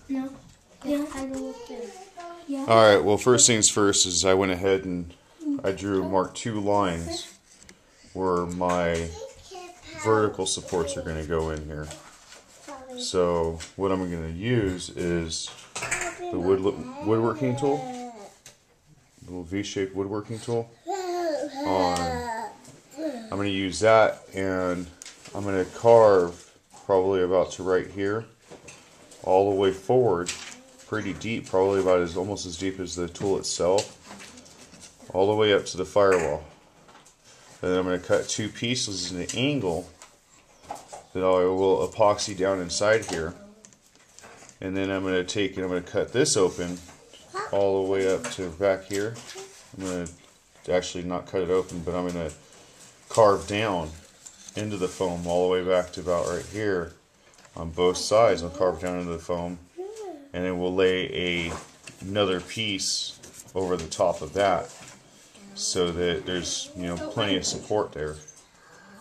No. Yeah. I don't think. Yeah. Alright, well, first things first is I went ahead and I marked 2 lines where my vertical supports are going to go in here. So what I'm going to use is the woodworking tool, the little V-shaped woodworking tool. I'm going to use that, and I'm going to carve probably about to right here, all the way forward, pretty deep, probably about almost as deep as the tool itself, all the way up to the firewall. And then I'm going to cut 2 pieces in an angle that I will epoxy down inside here. And then I'm going to take and I'm going to cut this open all the way up to back here. I'm going to actually not cut it open, but I'm going to carve down into the foam all the way back to about right here on both sides. I'll carve down into the foam, and then we'll lay another piece over the top of that so that there's, you know, plenty of support there.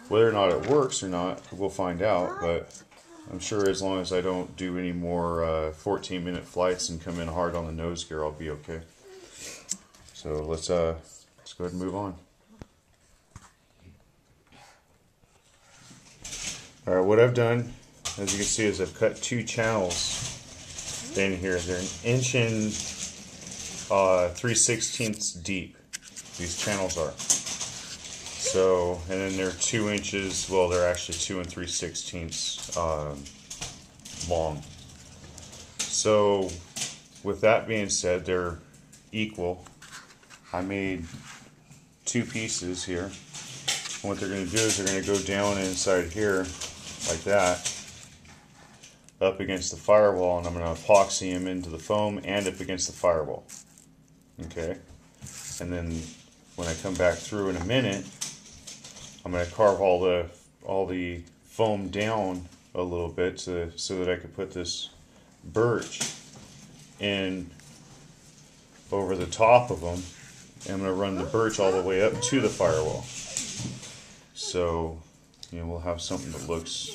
Whether or not it works or not, we'll find out, but I'm sure as long as I don't do any more 14-minute flights and come in hard on the nose gear, I'll be okay. So let's go ahead and move on. Alright, what I've done, as you can see, is I've cut 2 channels in here. They're 1 inch and 3/16 deep. These channels are. So, and then they're 2 inches, well, they're actually 2 and 3/16 long. So, with that being said, they're equal. I made 2 pieces here. What they're going to do is they're going to go down inside here, like that, up against the firewall, and I'm going to epoxy them into the foam and up against the firewall. Okay? And then when I come back through in a minute, I'm going to carve all the foam down a little bit so that I could put this birch in over the top of them. And I'm going to run the birch all the way up to the firewall. So, you know, we'll have something that looks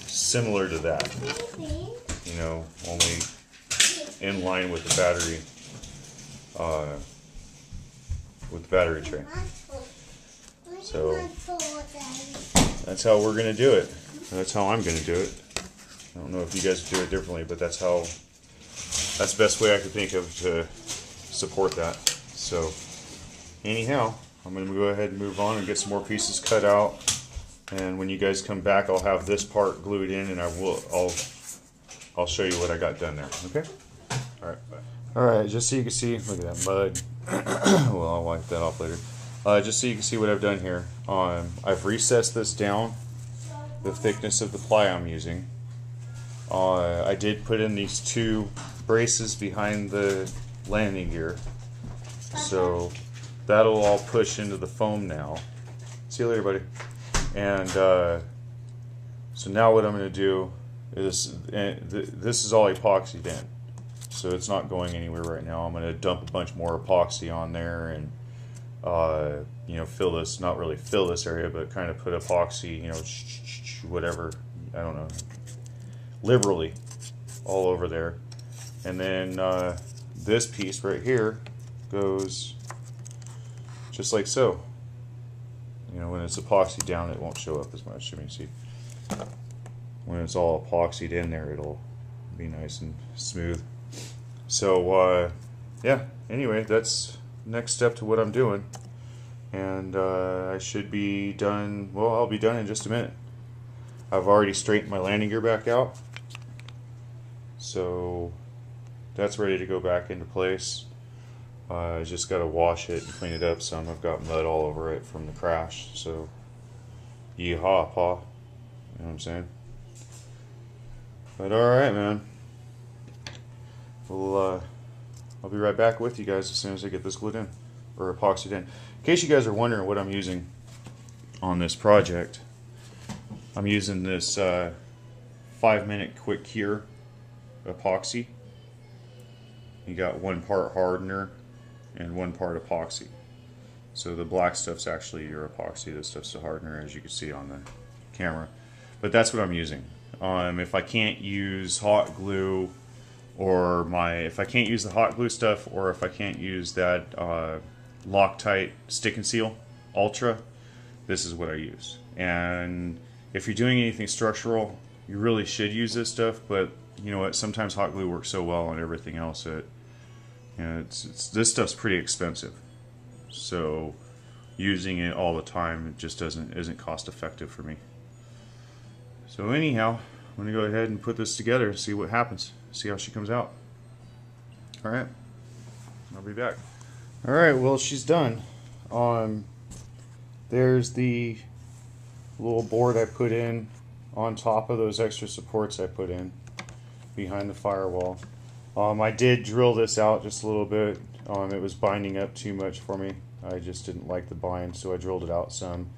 similar to that. You know, only in line with the battery tray. So that's how we're going to do it. That's how I'm going to do it. I don't know if you guys do it differently, but that's the best way I could think of to support that. So anyhow, I'm going to go ahead and move on and get some more pieces cut out. And when you guys come back, I'll have this part glued in, and I'll show you what I got done there. Okay? All right. Bye. All right. Just so you can see, look at that mud. Well, I'll wipe that off later. Just so you can see what I've done here. I've recessed this down, the thickness of the ply I'm using. I did put in these 2 braces behind the landing gear, so that'll all push into the foam now. See you later, buddy. And so now what I'm going to do is, this is all epoxied in, so it's not going anywhere right now. I'm going to dump a bunch more epoxy on there and you know, fill this, not really fill this area, but kind of put epoxy, you know, whatever, I don't know, liberally all over there. And then this piece right here goes just like so. You know, when it's epoxied down, it won't show up as much. I mean, see, when it's all epoxied in there, it'll be nice and smooth. So yeah, anyway, that's next step to what I'm doing, and I should be done. Well, I'll be done in just a minute. I've already straightened my landing gear back out, so that's ready to go back into place. I just got to wash it and clean it up some. I've got mud all over it from the crash, so yeehaw, paw. You know what I'm saying? But alright, man. I'll be right back with you guys as soon as I get this glued in, or epoxied in. In case you guys are wondering what I'm using on this project, I'm using this 5-minute quick cure epoxy. You got 1 part hardener and 1 part epoxy. So the black stuff's actually your epoxy, this stuff's the hardener, as you can see on the camera. But that's what I'm using. If I can't use hot glue, or if I can't use the hot glue stuff, or if I can't use that Loctite Stick and Seal Ultra, this is what I use. And if you're doing anything structural, you really should use this stuff, but you know what, sometimes hot glue works so well on everything else that, you know, this stuff's pretty expensive, so using it all the time, it just isn't cost effective for me. So anyhow, I'm gonna go ahead and put this together and see what happens, see how she comes out. Alright, I'll be back. Alright, well, she's done. There's the little board I put in on top of those extra supports I put in behind the firewall. I did drill this out just a little bit. It was binding up too much for me. I just didn't like the bind, so I drilled it out some.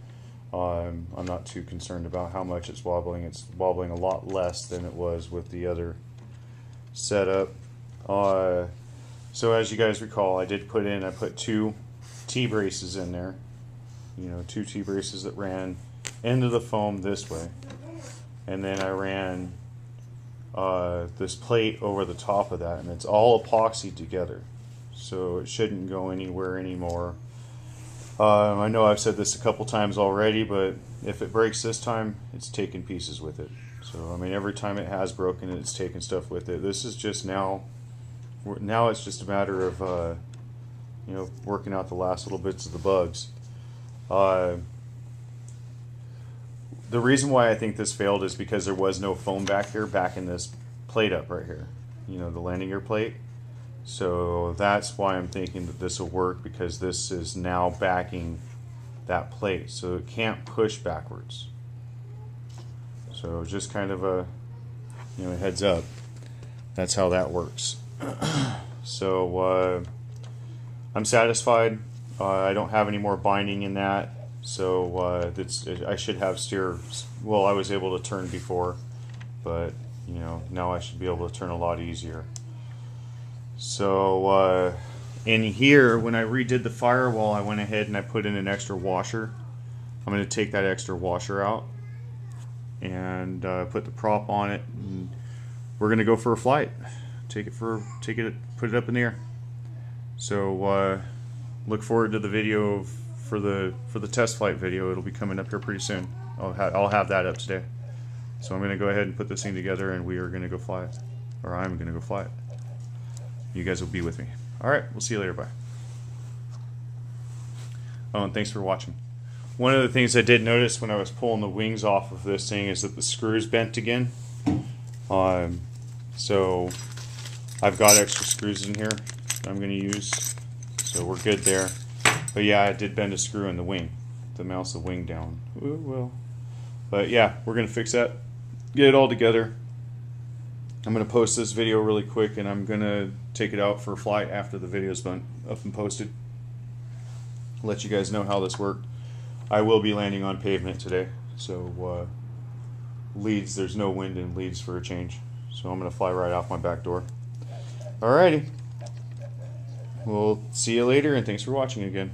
I'm not too concerned about how much it's wobbling. It's wobbling a lot less than it was with the other setup. So as you guys recall, I put 2 T-braces in there. You know, 2 T-braces that ran into the foam this way. And then I ran this plate over the top of that, and it's all epoxied together, so it shouldn't go anywhere anymore. I know I've said this a couple times already, but if it breaks this time, it's taking pieces with it. So I mean, every time it has broken, it's taken stuff with it. This is just now it's just a matter of you know, working out the last little bits of the bugs. The reason why I think this failed is because there was no foam back here, back in this plate up right here. You know, the landing gear plate. So that's why I'm thinking that this will work, because this is now backing that plate, so it can't push backwards. So just kind of a, you know, heads up. That's how that works. So I'm satisfied. I don't have any more binding in that. So I should have steer. Well, I was able to turn before, but you know, now I should be able to turn a lot easier. So in here, when I redid the firewall, I went ahead and I put in an extra washer. I'm going to take that extra washer out and put the prop on it, and we're going to go for a flight. Put it up in the air. So look forward to the video for the test flight video. It'll be coming up here pretty soon. I'll have that up today. So I'm going to go ahead and put this thing together, and we are going to go fly it. Or I'm going to go fly it. You guys will be with me. Alright, we'll see you later. Bye. Oh, and thanks for watching. One of the things I did notice when I was pulling the wings off of this thing is that the screws bent again. So I've got extra screws in here I'm going to use. So we're good there. But yeah, I did bend a screw in the wing to mouse the wing down. Ooh, well. But yeah, we're going to fix that. Get it all together. I'm going to post this video really quick, and I'm going to take it out for a flight after the video's been up and posted. Let you guys know how this worked. I will be landing on pavement today, so Leeds, there's no wind in Leeds for a change. So I'm going to fly right off my back door. Alrighty. We'll see you later, and thanks for watching again.